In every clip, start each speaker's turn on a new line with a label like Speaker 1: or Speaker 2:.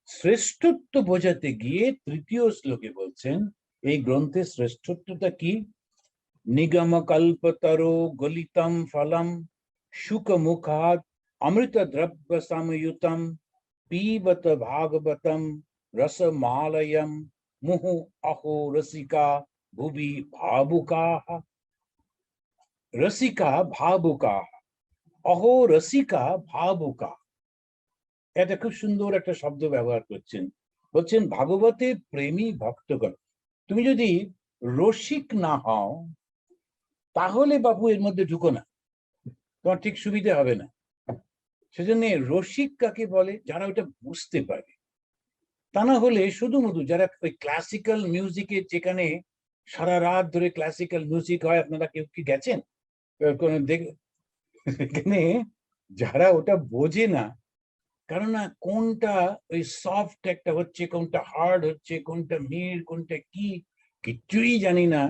Speaker 1: শ্রেষ্ঠত্ব বোঝাতে গিয়ে তৃতীয় শ্লোকে বলছেন এই গ্রন্থের শ্রেষ্ঠত্বটা কি? নিগম কল্পতরো গলিতম ফলম শুক মুখাদ অমৃত দ্রব্য সমयुतम পীবত ভাগবতম রসমালয়ম মুহু অহো রসিকা ভুবি ভাবুকাঃ। রসিকা ভাবুকাঃ, অহো রসিকা ভাবুকা। এটা খুব সুন্দর একটা শব্দ ব্যবহার করছেন। বলছেন ভাগবতের প্রেমী ভক্তগণ, তুমি যদি রসিক না হও তাহলে বাবু এর মধ্যে ঢুকো না, তোমার ঠিক সুবিধা হবে না। সেজন্য রসিক কাকে বলে? যারা ওটা বুঝতে পারে। তা না হলে শুধু মধু যারা ওই ক্লাসিক্যাল মিউজিকে, যেখানে সারা রাত ধরে ক্লাসিক্যাল মিউজিক হয়, আপনারা কেউ কি গেছেন? এখানে যারা ওটা বোঝে না, কেননা কোনটা ওই সফট একটা হচ্ছে, কোনটা হার্ড হচ্ছে, কোনটা মির, কোনটা কি, কিচ্ছুই জানি না।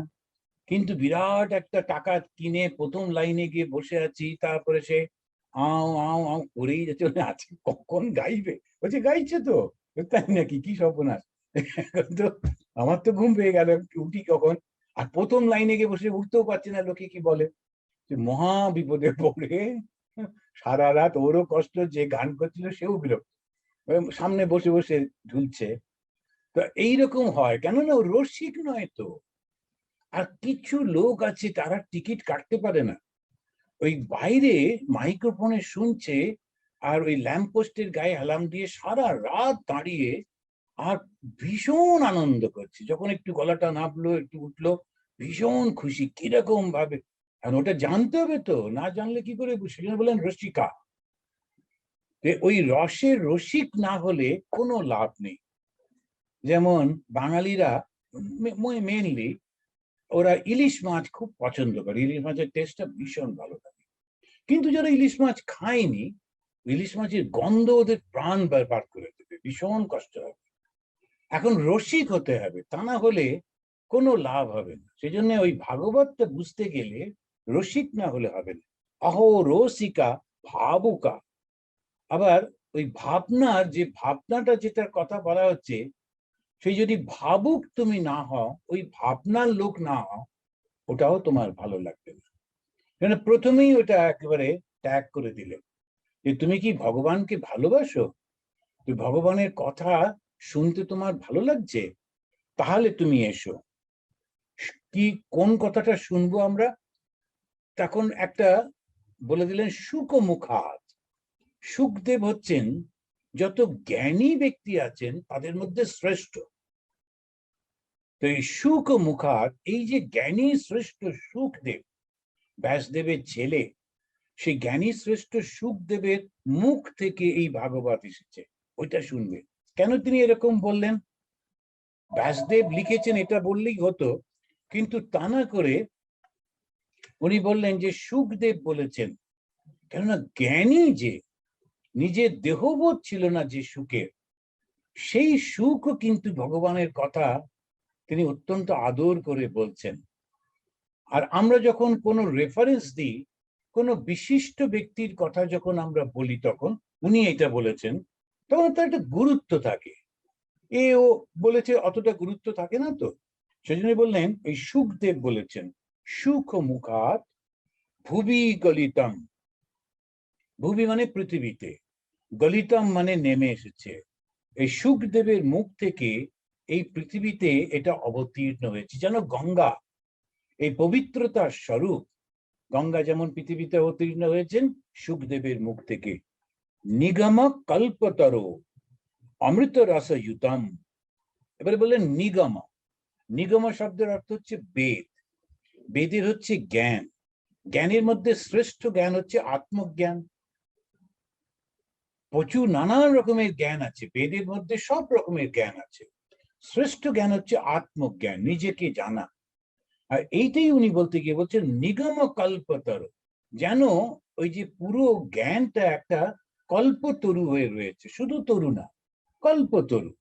Speaker 1: কিন্তু বিরাট একটা টাকা কিনে প্রথম লাইনে গিয়ে বসে আছি, তারপরে সে আও আও আও করেই যাচ্ছে। আছে কখন গাইবে, বলছে গাইছে তো, তাই নাকি? কি সর্বনাশ! তো আমার তো ঘুম পেয়ে গেল, উঠি কখন? আর প্রথম লাইনে গিয়ে বসে উঠতেও পারছে না, লোকে কি বলে, যে মহা বিপদে পড়ে সারা রাত ওরও কষ্ট, যে গান করছিল সেও বিরক্ত, সামনে বসে বসে ঝুলছে। তো এইরকম হয়, কেননা ও রসিক নয় তো। আর কিছু লোক আছে তারা টিকিট কাটতে পারে না, ওই বাইরে মাইক্রোফোনে শুনছে আর ওই ল্যাম্প পোস্টের গায়ে হেলাম দিয়ে সারা রাত দাঁড়িয়ে আর ভীষণ আনন্দ করছে। যখন একটু গলাটা নামলো, একটু উঠলো, ভীষণ খুশি কিরকম ভাবে। আর ওটা জানতে হবে তো, না জানলে কি করে? সেজন্য বলেন রসিকা। ওই রসের রসিক না হলে কোনো লাভ নেই। যেমন বাঙালিরা মেনলি ওরা ইলিশ মাছ খুব পছন্দ করে, ইলিশ মাছের টেস্টটা ভীষণ ভালো লাগে। কিন্তু যারা ইলিশ মাছ খায়নি, ইলিশ মাছের গন্ধ ওদের প্রাণ বার করে দেবে, ভীষণ কষ্ট হবে। এখন রসিক হতে হবে, তা না হলে কোনো লাভ হবে না। সেই জন্য ওই ভাগবতটা বুঝতে গেলে রসিক না হলে হবে না। অহো রসিকা ভাবুকা। আবার ওই ভাবনার যে ভাবনাটা, যেটার কথা বলা হচ্ছে, সেই যদি ভাবুক তুমি না হও, ওই ভাবনার লোক না হও, ওটাও তোমার ভালো লাগবে না। কেন প্রথমেই ওটা একেবারে ত্যাগ করে দিলে যে তুমি কি ভগবানকে ভালোবাসো, তুই ভগবানের কথা শুনতে তোমার ভালো লাগছে, তাহলে তুমি এসো। কি কোন কথাটা শুনবো আমরা? তখন একটা বলে দিলেন শুক মুখাত। সুখদেব হচ্ছেন যত জ্ঞানী ব্যক্তি আছেন তাদের মধ্যে শ্রেষ্ঠ। তো এই সুখ মুখাত, এই যে জ্ঞানী শ্রেষ্ঠ সুখদেব, ব্যাসদেবের ছেলে, সেই জ্ঞানী শ্রেষ্ঠ সুখদেবের মুখ থেকে এই ভাগবত এসেছে, ওইটা শুনবে। কেন তিনি এরকম বললেন? ব্যাসদেব লিখেছেন এটা বললেই হতো, কিন্তু তা না করে উনি বললেন যে সুখদেব বলেছেন। কেননা জ্ঞানী যে, নিজের দেহবোধ ছিল না যে সুখের, সেই সুখও কিন্তু ভগবানের কথা তিনি অত্যন্ত আদর করে বলছেন। আর আমরা যখন কোনো রেফারেন্স দিই, কোনো বিশিষ্ট ব্যক্তির কথা যখন আমরা বলি, তখন উনি এটা বলেছেন, তখন তার একটা গুরুত্ব থাকে। ও বলেছে, অতটা গুরুত্ব থাকে না তো। সেজন্য বললেন এই সুখদেব বলেছেন সুখ মুখাত ভুবি গলিতম। ভুবি মানে পৃথিবীতে, গলিতম মানে নেমে এসেছে। এই সুখদেবের মুখ থেকে এই পৃথিবীতে এটা অবতীর্ণ হয়েছে, যেন গঙ্গা, এই পবিত্রতার স্বরূপ গঙ্গা যেমন পৃথিবীতে অবতীর্ণ হয়েছেন সুখদেবের মুখ থেকে। নিগম কল্পতর অমৃত রসযুতম। এবারে বললেন নিগম। নিগম শব্দের অর্থ হচ্ছে বেদ। বেদের হচ্ছে জ্ঞান। জ্ঞানের মধ্যে শ্রেষ্ঠ জ্ঞান হচ্ছে আত্মজ্ঞান। প্রচুর নানান রকমের জ্ঞান আছে, বেদের মধ্যে সব রকমের জ্ঞান আছে। শ্রেষ্ঠ জ্ঞান হচ্ছে আত্মজ্ঞান, নিজেকে জানা। আর এইটাই উনি বলতে গিয়ে বলছেন নিগম কল্পতর, যেন ওই যে পুরো জ্ঞানটা একটা কল্পতরু হয়ে রয়েছে। শুধু তরু না, কল্পতরু।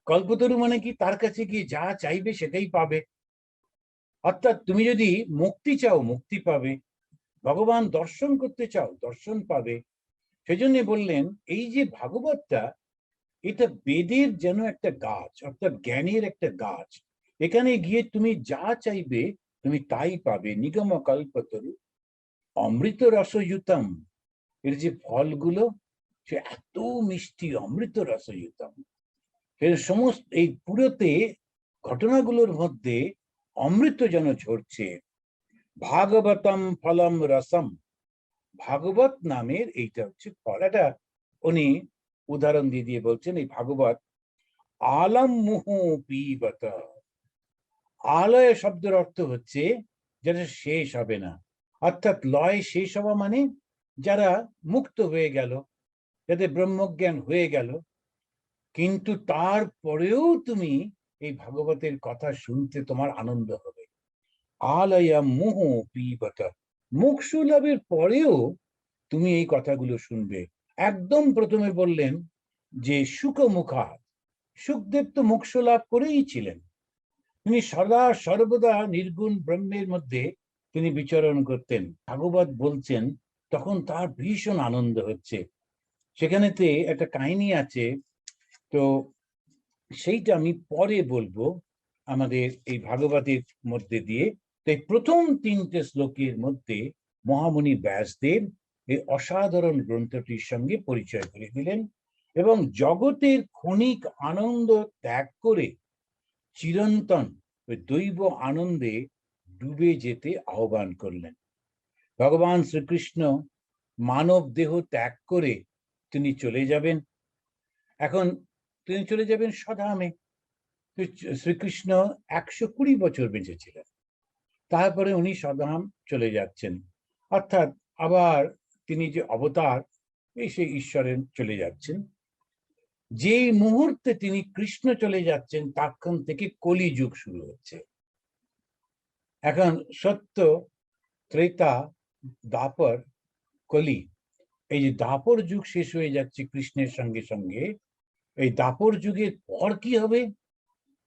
Speaker 1: কল্পতরু মানে কি? তার কাছে গিয়ে যা চাইবে সেটাই পাবে। অর্থাৎ তুমি যদি মুক্তি চাও, মুক্তি পাবে। ভগবান দর্শন করতে চাও, দর্শন পাবে। সেজন্য বললেন এই যে ভাগবতটা, এটা বেদের যেন একটা গাছ, অর্থাৎ জ্ঞানের একটা গাছ। এখানে গিয়ে তুমি যা চাইবে তুমি তাই পাবে। নিগম কল্পতরু অমৃত রসযুতম, এর যে ফলগুলো সে এত মিষ্টি, অমৃত রসযুতম। এর সমস্ত এই পুরোতে ঘটনাগুলোর মধ্যে অমৃত যেন ঝরছে। ভাগবতম ফলম রসম, ভাগবত নামের এইটা হচ্ছে ফল। এটা উনি উদাহরণ দিয়ে দিয়ে বলছেন, এই ভাগবত আলম মুহু পিবত। আলয় শব্দের অর্থ হচ্ছে যেটা শেষ হবে না, অর্থাৎ লয় শেষ হওয়া মানে যারা মুক্ত হয়ে গেল, যাদের ব্রহ্মজ্ঞান হয়ে গেল, কিন্তু তারপরেও তুমি এই ভাগবতের কথা শুনতে তোমার আনন্দ হবে। আলয়া মুহ পিবত, মুক্ষু লাভের পরেও তুমি এই কথাগুলো শুনবে। একদম প্রথমে বললেন যে সুখমুখা, সুখদেব তো মোক্ষ লাভ করেই ছিলেন, তিনি সদা সর্বদা নির্গুণ ব্রহ্মের মধ্যে তিনি বিচরণ করতেন। ভাগবত বলছেন তখন তার ভীষণ আনন্দ হচ্ছে। সেখানেতে একটা কাহিনী আছে, তো সেইটা আমি পরে বলবো আমাদের এই ভাগবতের মধ্যে দিয়ে। তো এই প্রথম 3টে শ্লোকের মধ্যে মহামুনি ব্যাসদেব এই অসাধারণ গ্রন্থটির সঙ্গে পরিচয় করে দিলেন এবং জগতের ক্ষণিক আনন্দ ত্যাগ করে চিরন্তন ওই দৈব আনন্দে ডুবে যেতে আহ্বান করলেন। ভগবান শ্রীকৃষ্ণ মানব দেহ ত্যাগ করে তিনি চলে যাবেন, এখন তিনি চলে যাবেন স্বধামে। শ্রীকৃষ্ণ 120 বছর বেঁচেছিলেন, তারপরে উনি স্বধাম চলে যাচ্ছেন, অর্থাৎ আবার তিনি যে অবতার এই সেই ঈশ্বরের চলে যাচ্ছেন। যেই মুহূর্তে তিনি কৃষ্ণ চলে যাচ্ছেন তখন থেকে কলিযুগ শুরু হচ্ছে। এখন সত্য, ত্রেতা, দ্বাপর, কলি, এই যে দ্বাপর যুগ শেষ হয়ে যাচ্ছে কৃষ্ণের সঙ্গে সঙ্গে, এই দ্বাপর যুগের পর কি হবে?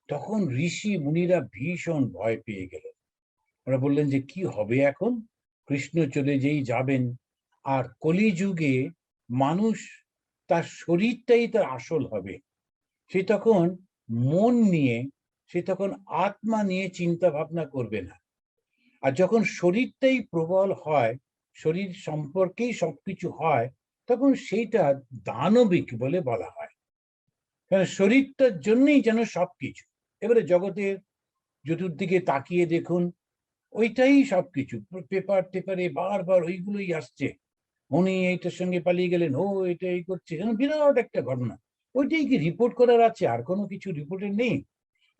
Speaker 1: তখন ঋষি মুনিরা ভীষণ ভয় পেয়ে গেলেন। ওরা বললেন যে কি হবে এখন, কৃষ্ণ চলে যেই যাবেন, আর কলিযুগে মানুষ তার শরীরটাই তার আসল হবে। সে তখন মন নিয়ে, সে তখন আত্মা নিয়ে চিন্তা ভাবনা করবে না। আর যখন শরীরটাই প্রবল হয়, শরীর সম্পর্কেই সবকিছু হয়, তখন সেইটা দানবিক বলে বলা হয়। কারণ শরীরটার জন্যই যেন সবকিছু। এবারে জগতের চতুর্দিকে তাকিয়ে দেখুন, ওইটাই সবকিছু। পেপার টেপারে বারবার ওইগুলোই আসছে, উনি এইটার সঙ্গে পালিয়ে গেলেন, ও এটা এই করছে, বিরাট একটা ঘটনা। ওইটাই কি রিপোর্ট করার আছে? আর কোনো কিছু রিপোর্টের নেই।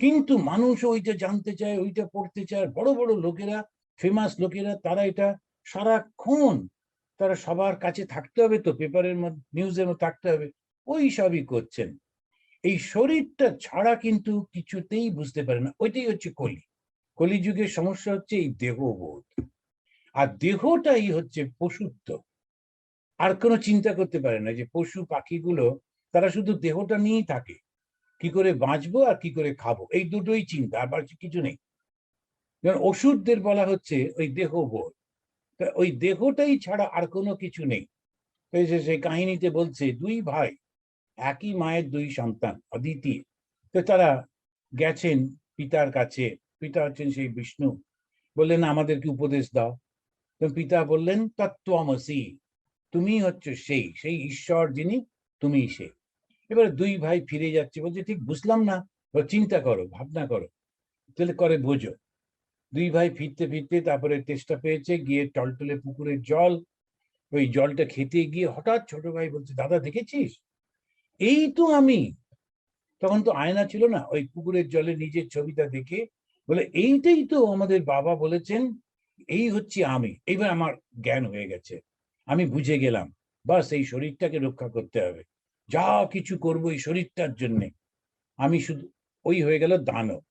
Speaker 1: কিন্তু মানুষ ওইটা জানতে চায়, ওইটা পড়তে চায়। বড় বড় লোকেরা, ফেমাস লোকেরা, তারা এটা সারাক্ষণ, তারা সবার কাছে থাকতে হবে, তো পেপারের মধ্যে নিউজের মধ্যে থাকতে হবে, ওই সবই করছেন। এই শরীরটা ছাড়া কিন্তু কিছুতেই বুঝতে পারে না। ওইটাই হচ্ছে কলি। কলিযুগের সমস্যা হচ্ছে এই দেহবোধ, আর দেহটাই হচ্ছে পশুত্ব। আর কোনো চিন্তা করতে পারে না। যে পশু পাখিগুলো তারা শুধু দেহটা নিয়েই থাকে, কি করে বাঁচবো আর কি করে খাবো, এই দুটোই চিন্তা, আর কিছু নেই। যেমন ওষুধদের বলা হচ্ছে ওই দেহবোধ, ওই দেহটাই ছাড়া আর কোনো কিছু নেই। সেই কাহিনীতে বলছে 2 ভাই, একই মায়ের 2 সন্তান, অদিতি। তো তারা গেছেন পিতার কাছে, পিতা হচ্ছেন সেই বিষ্ণু। বললেন আমাদেরকে উপদেশ দাও। তো পিতা বললেন তত্ত্বমসি, তুমি হচ্ছে সেই সেই ঈশ্বর যিনি, তুমি সে। এবারে 2 ভাই ফিরে যাচ্ছে, বলছে ঠিক বুঝলাম না, চিন্তা করো, ভাবনা করো, তাহলে করে বোঝো। 2 ভাই ফিরতে ফিরতে তারপরে তেষ্টা পেয়েছে, গিয়ে টলটলে পুকুরের জল, ওই জলটা খেতে গিয়ে হঠাৎ ছোট ভাই বলছে, দাদা দেখেছিস, এই তো আমি। তখন তো আয়না ছিল না, ওই পুকুরের জলে নিজের ছবিটা দেখে বলে, এইটাই তো আমাদের বাবা বলেছেন, এই হচ্ছে আমি। এইবার আমার জ্ঞান হয়ে গেছে, আমি বুঝে গেলাম, বাস এই শরীরটাকে রক্ষা করতে হবে, যা কিছু করবো এই শরীরটার জন্যে। আমি শুধু ওই হয়ে গেল দানব।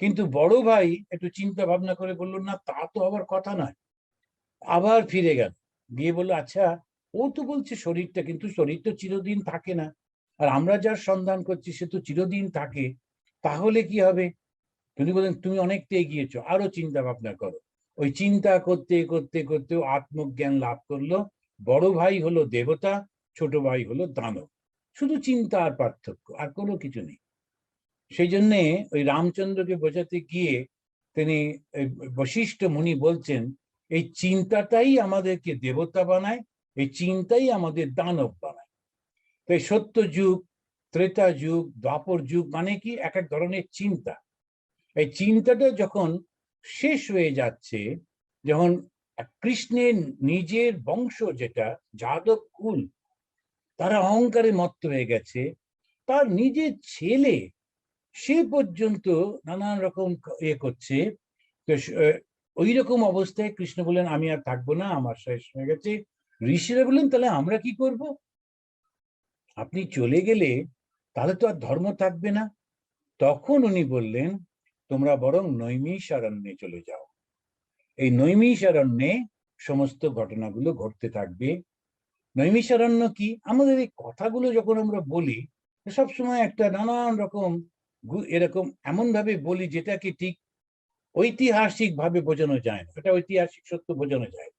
Speaker 1: কিন্তু বড় ভাই একটু চিন্তা ভাবনা করে বললো, না তা তো আবার কথা নয়। আবার ফিরে গেল, গিয়ে বললো, আচ্ছা ও তো বলছে শরীরটা, কিন্তু শরীর তো চিরদিন থাকে না, আর আমরা যার সন্ধান করছি সে তো চিরদিন থাকে, তাহলে কি হবে? তিনি বলেন, তুমি অনেকটা এগিয়েছো, আরো চিন্তা ভাবনা করো। ওই চিন্তা করতে করতে করতেও আত্মজ্ঞান লাভ করলো। বড় ভাই হলো দেবতা, ছোট ভাই হলো দানব। শুধু চিন্তা আর পার্থক্য, আর কোনো কিছু নেই। সেই জন্যে ওই রামচন্দ্রকে বোঝাতে গিয়ে তিনি বশিষ্ঠ মুনি বলছেন, এই চিন্তাটাই আমাদেরকে দেবতা বানায়, এই চিন্তাই আমাদের দানব বানায়। তো এই সত্য যুগ, ত্রেতা যুগ, দ্বাপর যুগ মানে কি? এক এক ধরনের চিন্তা। এই চিন্তাটা যখন শেষ হয়ে যাচ্ছে, যখন কৃষ্ণের নিজের বংশ যেটা যাদব কুল, তারা অহংকারে মত্ত হয়ে গেছে, তার নিজের ছেলে সে পর্যন্ত নানান রকম করছে। তো ওই রকম অবস্থায় কৃষ্ণ বললেন, আমি আর থাকবো না, আমার শেষ হয়ে গেছে। ঋষিরা বললেন, তাহলে আমরা কি করব? আপনি চলে গেলে তাহলে তো আর ধর্ম থাকবে না। তখন উনি বললেন, তোমরা বরং নৈমিষারণ্যে চলে যাও। এই নৈমিষারণ্যে সমস্ত ঘটনাগুলো ঘটতে থাকবে। নৈমিষারণ্য কি? আমাদের এই কথাগুলো যখন আমরা বলি, সবসময় একটা নানান রকম এরকম এমন ভাবে বলি যেটাকে ঠিক ঐতিহাসিক ভাবে বোঝানো যায় না, এটা ঐতিহাসিক সত্য বোঝানো যায়।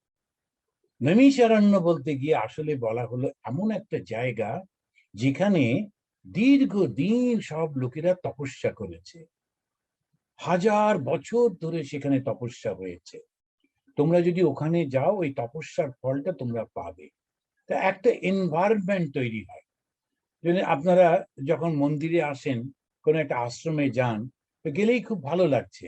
Speaker 1: নৈমিষারণ্য বলতে গিয়ে আসলে বলা হলো এমন একটা জায়গা যেখানে দীর্ঘদিন সব লোকেরা তপস্যা করেছে, 1000 বছর ধরে সেখানে তপস্যা হয়েছে। তোমরা যদি ওখানে যাও, ওই তপস্যার ফলটা তোমরা পাবে। তা একটা এনভায়রনমেন্ট তৈরি হয়। যদি আপনারা যখন মন্দিরে আসেন, কোনো একটা আশ্রমে যান, তো গেলেই খুব ভালো লাগছে।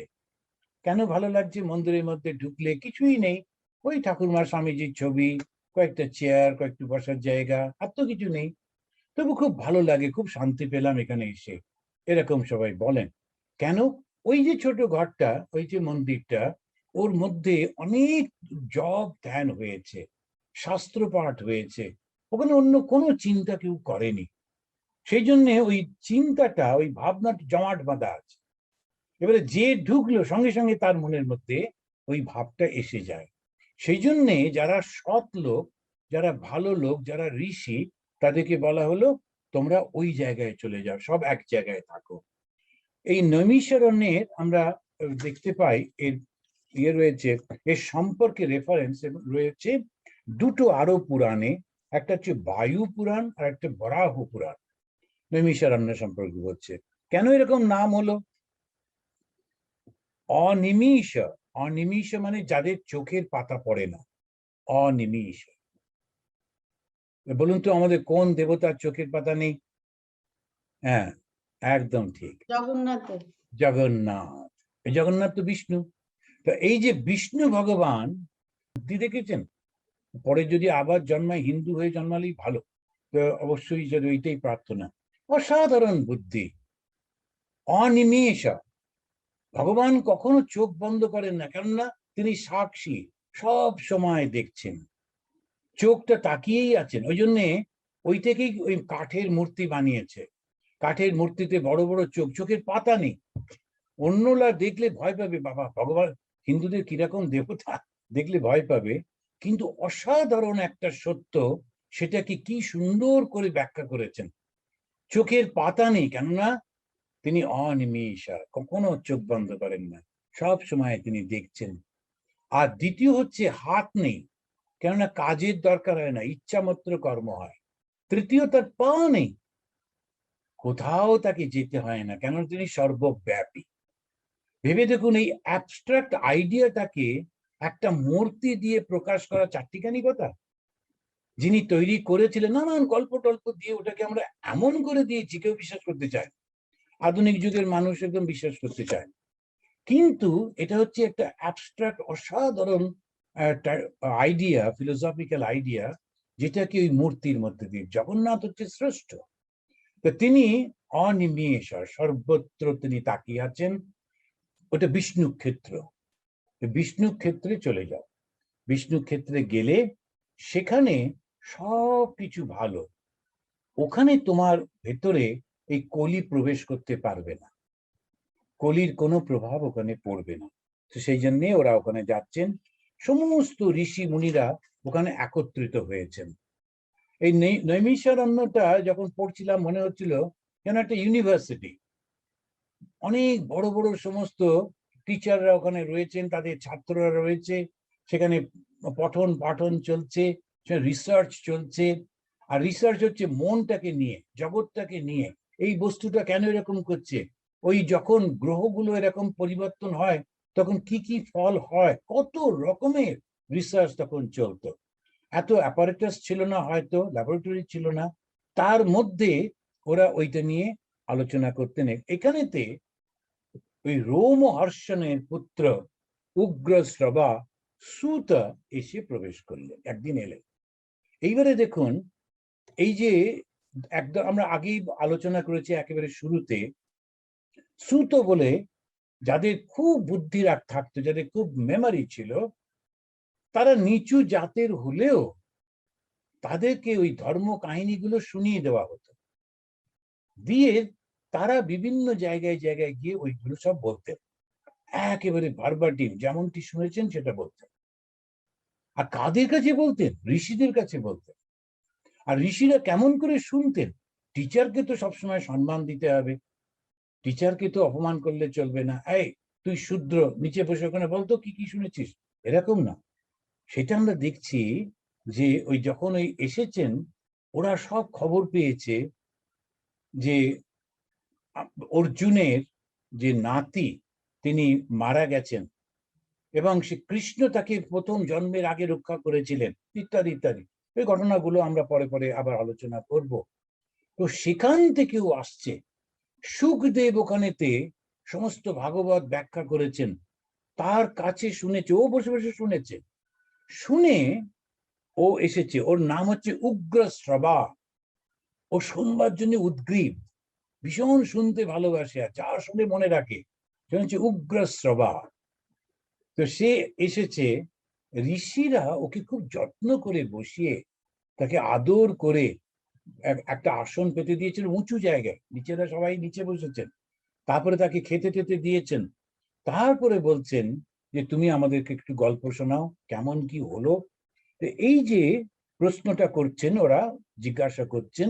Speaker 1: কেন ভালো লাগছে? মন্দিরের মধ্যে ঢুকলে কিছুই নেই, ওই ঠাকুরমা স্বামীজির ছবি, কয়েকটা চেয়ার, কয়েকটা বসার জায়গা, আর তো কিছু নেই। তবু খুব ভালো লাগে, খুব শান্তি পেলাম এখানে এসে, এরকম সবাই বলেন। কেন? ওই যে ছোট ঘরটা, ওই যে মন্দিরটা, ওর মধ্যে অনেক জপ ধ্যান হয়েছে, শাস্ত্র পাঠ হয়েছে, ওখানে অন্য কোনো চিন্তা কেউ করেনি। সেই জন্য ওই চিন্তাটা, ওই ভাবনাটা জমাট বাঁধা আছে। এবারে যে ঢুকলো সঙ্গে সঙ্গে তার মনের মধ্যে ওই ভাবটা এসে যায়। সেই জন্যে যারা সৎ লোক, যারা ভালো লোক, যারা ঋষি, তাদেরকে বলা হলো, তোমরা ওই জায়গায় চলে যাও, সব এক জায়গায় থাকো। এই নৈমিষারণ্যের আমরা দেখতে পাই এর রয়েছে, এর সম্পর্কে রেফারেন্স রয়েছে দুটো আরো পুরাণে। একটা হচ্ছে বায়ু পুরাণ আর একটা বরাহ পুরাণ। নৈমিষারণ্য সম্পর্কে হচ্ছে, কেন এরকম নাম হলো? অনিমিষ, অনিমিষ মানে যাদের চোখের পাতা পড়ে না, অনিমিষ। বলুন তো আমাদের কোন দেবতার চোখের পাতা নেই? হ্যাঁ, একদম ঠিক,
Speaker 2: জগন্নাথ।
Speaker 1: জগন্নাথ। জগন্নাথ তো বিষ্ণু। তো এই যে বিষ্ণু ভগবান বুদ্ধি দেখেছেন, পরে যদি আবার জন্মায়, হিন্দু হয়ে জন্মালেই ভালো। তো অবশ্যই যদি ওইটাই প্রার্থনা, অসাধারণ বুদ্ধি, অনিমেষ। ভগবান কখনো চোখ বন্ধ করেন না, কেননা তিনি সাক্ষী, সব সময় দেখছেন, চোখটা তাকিয়েই আছেন। ওই জন্যে ওইটাকেই ওই কাঠের মূর্তি বানিয়েছে। কাঠের মূর্তিতে বড় বড় চোখ, চোখের পাতা নেই। অন্যরা দেখলে ভয় পাবে, বাবা ভগবান হিন্দুদের কিরকম দেবতা, দেখলে ভয় পাবে। কিন্তু অসাধারণ একটা সত্য, সেটাকে কি সুন্দর করে ব্যাখ্যা করেছেন। চোখের পাতা নেই, কেননা তিনি অনিমেষা, কখনো চোখ বন্ধ করেন না, সব সময় তিনি দেখছেন। আর দ্বিতীয় হচ্ছে হাত নেই, কেননা কাজের দরকার হয় না, ইচ্ছা মাত্র কর্ম হয়। তৃতীয়, তার পা নেই, কোথাও তাকে যেতে হয় না, কেন তিনি সর্বব্যাপী। ভেবে দেখুন, এই অ্যাবস্ট্রাক্ট আইডিয়াটাকে একটা মূর্তি দিয়ে প্রকাশ করা চারটিখানি কথা। যিনি তৈরি করেছিলেন নানান গল্প টল্প দিয়ে ওটাকে আমরা এমন করে দিয়েছি, কেউ বিশ্বাস করতে চায়। আধুনিক যুগের মানুষ একদম বিশ্বাস করতে চায়। কিন্তু এটা হচ্ছে একটা অ্যাবস্ট্রাক্ট অসাধারণ আইডিয়া, ফিলোসফিক্যাল আইডিয়া, যেটাকে ওই মূর্তির মধ্যে দিয়ে, জগন্নাথ হচ্ছে শ্রেষ্ঠ। তো তিনি অনিমেষ, সর্বত্র তিনি তাকিয়ে আছেন। ওটা বিষ্ণু ক্ষেত্র। বিষ্ণু ক্ষেত্রে চলে যাও, বিষ্ণু ক্ষেত্রে গেলে সেখানে সব কিছু ভালো। ওখানে তোমার ভেতরে এই কলি প্রবেশ করতে পারবে না, কলির কোনো প্রভাব ওখানে পড়বে না। তো সেই জন্যে ওরা ওখানে যাচ্ছেন, সমস্ত ঋষি মুনিরা ওখানে একত্রিত হয়েছেন। এই নৈমিষারণ্যটা যখন পড়ছিলাম মনে হচ্ছিল যেন একটা ইউনিভার্সিটি, অনেক বড় বড় সমস্ত টিচাররা ওখানে রয়েছেন, তাদের ছাত্ররা রয়েছে, সেখানে পঠন পাঠন চলছে, রিসার্চ চলছে। আর রিসার্চ হচ্ছে মনটাকে নিয়ে, জগৎটাকে নিয়ে, এই বস্তুটা কেন এরকম করছে, ওই যখন গ্রহগুলো এরকম পরিবর্তন হয় তখন কি কি ফল হয়, কত রকমের রিসার্চ তখন চলতো। এত অ্যাপারেটাস ছিল না, হয়তো ল্যাবরেটরি ছিল না, তার মধ্যে ওরা ওইটা নিয়ে আলোচনা করতেন। এখানেতে ওই রোমহর্ষণের পুত্র উগ্রশ্রবা সুত এসে প্রবেশ করলেন, একদিন এলেন। এইবারে দেখুন, এই যে একদম আমরা আগেই আলোচনা করেছি একেবারে শুরুতে, সুত বলে যাদের খুব বুদ্ধি থাকতো, যাদের খুব মেমোরি ছিল, তারা নিচু জাতের হলেও তাদেরকে ওই ধর্ম কাহিনীগুলো শুনিয়ে দেওয়া হতো, দিয়ে তারা বিভিন্ন জায়গায় জায়গায় গিয়ে ওইগুলো সব বলতেন, একেবারে ভার্বাটিম যেমনটি শুনেছেন সেটা বলতেন। আর কাদের কাছে বলতেন? ঋষিদের কাছে বলতেন। আর ঋষিরা কেমন করে শুনতেন? টিচারকে তো সবসময় সম্মান দিতে হবে, টিচারকে তো অপমান করলে চলবে না, এই তুই শূদ্র, নিচে বসে ওখানে বলতো কি কি শুনেছিস, এরকম না। সেটা আমরা দেখছি যে ওই যখন ওই এসেছেন, ওরা সব খবর পেয়েছে যে অর্জুনের যে নাতি তিনি মারা গেছেন, এবং সে কৃষ্ণ তাকে প্রথম জন্মের আগে রক্ষা করেছিলেন, ইত্যাদি ইত্যাদি। এই ঘটনাগুলো আমরা পরে পরে আবার আলোচনা করব। তো সেখান থেকেও আসছে, সুখদেব ওখানেতে সমস্ত ভাগবত ব্যাখ্যা করেছেন, তার কাছে শুনেছে, ও বসে বসে শুনেছে, শুনে ও এসেছে। ওর নাম হচ্ছে উগ্রশ্রবা। ও শুনবার জন্য উদ্গ্রীব, ভীষণ শুনতে ভালোবাসে, আর যা শুনে মনে রাখে, সে হচ্ছে উগ্রশ্রবা। তো সে এসেছে, ঋষিরা ওকে খুব যত্ন করে বসিয়ে তাকে আদর করে একটা আসন পেতে দিয়েছিল উঁচু জায়গায়, নিচেরা সবাই নিচে বসেছেন, তারপরে তাকে খেতে টেতে দিয়েছেন, তারপরে বলছেন যে তুমি আমাদেরকে একটু গল্প শোনাও, কেমন কি হলো। তো এই যে প্রশ্নটা করছেন, ওরা জিজ্ঞাসা করছেন,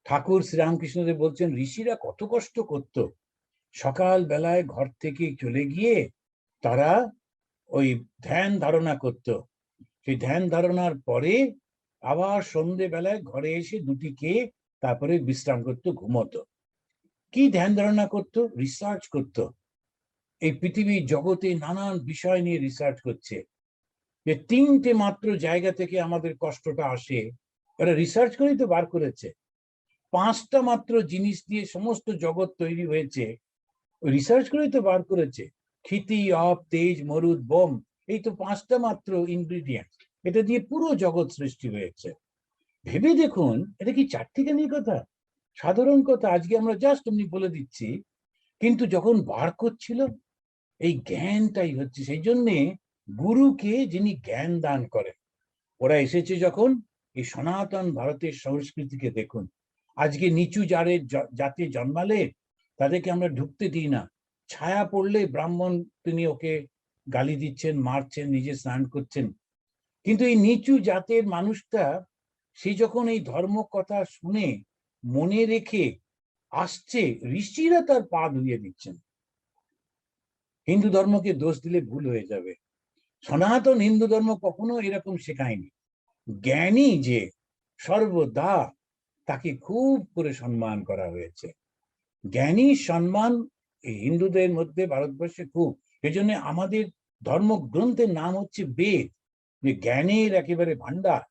Speaker 1: ঠাকুর শ্রীরামকৃষ্ণদেব বলছেন ঋষিরা কত কষ্ট করত, সকাল বেলায় ঘর থেকে চলে গিয়ে তারা ওই ধ্যান ধারণা করত, সেই ধ্যান ধারণার পরে আবার সন্ধে বেলায় ঘরে এসে দুটি খেয়ে তারপরে বিশ্রাম করতো, ঘুমতো। কি ধ্যান ধারণা করতো? রিসার্চ করতো, এই পৃথিবীর জগতে নানান বিষয় নিয়ে রিসার্চ করছে, যে তিনটে মাত্র জায়গা থেকে আমাদের কষ্টটা আসে, ওরা রিসার্চ করেই তো বার করেছে। পাঁচটা মাত্র জিনিস দিয়ে সমস্ত জগৎ তৈরি হয়েছে, রিসার্চ করেই তো বার করেছে। ক্ষিতি, অপ, তেজ, মরুদ, বোম, এই তো পাঁচটা মাত্র ইনগ্রিডিয়েন্ট, এটা দিয়ে পুরো জগৎ সৃষ্টি হয়েছে। ভেবে দেখুন, এটা কি চারটিখানি কথা? সাধারণ কথা, আজকে আমরা জাস্ট এমনি বলে দিচ্ছি, কিন্তু যখন বার করছিল, এই জ্ঞানটাই হচ্ছে। সেই জন্যে গুরুকে যিনি জ্ঞান দান করেন, ওরা এসেছে যখন, এই সনাতন ভারতের সংস্কৃতিকে দেখুন। আজকে নিচু জাতে জন্মালে তাদেরকে আমরা ঢুকতে দিই না, ছায়া পড়লে ব্রাহ্মণ তিনি ওকে গালি দিচ্ছেন, মারছেন, নিজে স্নান করছেন। কিন্তু এই নিচু জাতের মানুষটা, সে যখন এই ধর্ম কথা শুনে মনে রেখে আসছে, ঋষিরা তার পা ধুইয়ে দিচ্ছেন। হিন্দু ধর্মকে দোষ দিলে ভুল হয়ে যাবে, সনাতন হিন্দু ধর্ম কখনো এরকম শেখায়নি। জ্ঞানী যে সর্বদা তাকে খুব করে সম্মান করা হয়েছে, জ্ঞানী সম্মান হিন্দুদের মধ্যে ভারতবর্ষে খুব। এই জন্য আমাদের ধর্মগ্রন্থের নাম হচ্ছে বেদ, যে জ্ঞানের একেবারে ভান্ডার।